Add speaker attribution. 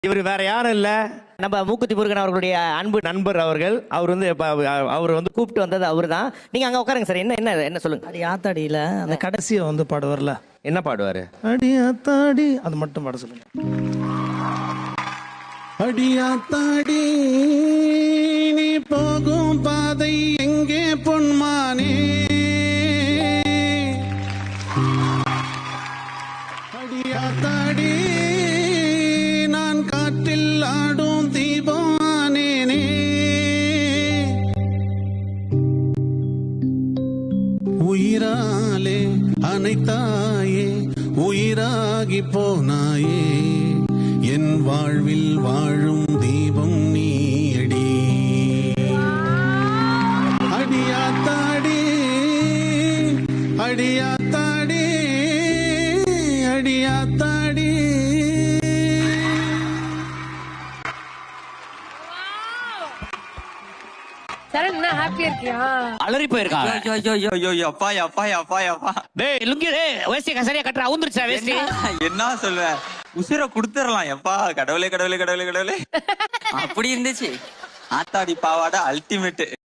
Speaker 1: இவர் வேற யாரும் இல்ல, நம்ம மூக்குத்தி முருகன் அவர்களுடைய அன்பு நண்பர் அவர்கள். அவர் வந்து கூப்பிட்டு வந்தது அவரு தான். நீங்க அங்க உட்காருங்க சார். என்ன என்ன என்ன சொல்லுங்க.
Speaker 2: அடி ஆத்தாடியில அந்த கடைசியை வந்து பாடுவார்ல,
Speaker 1: என்ன பாடுவாரு?
Speaker 2: அடி ஆத்தாடி, அது மட்டும் பாட சொல்லுங்க. அடி ஆத்தாடி நீ போகும் பாதை எங்கே பொன்மானே, அடி ஆத்தாடி நான் காற்றில் ஆடும் தீபானேனே, உயிராலே அனைத்தாயே உயிராகி போனாயே, என் வாழ்வில் வாழும் தீபம் நீயடி, அடியாத்தாடி அடியாத்தாடி அடியாத்தாடி.
Speaker 3: சரண் என்ன ஹாப்பியா இருக்கியா?
Speaker 1: அலறி போயிருக்காங்க.
Speaker 4: அப்பா அப்பா அப்பா அப்பா.
Speaker 1: டேய் லுங்கி டேய் வேஷ்டி கசரியா கட்டற அவுந்துருச்சா வேஷ்டி?
Speaker 4: என்ன சொல்ற? உசிர குடுத்துறலாம் எப்பா. கடவுளே கடவுளே கடவுளே கடவுளே. அப்படி இருந்துச்சு. ஆத்தாடி பாவாடை அல்டிமேட்.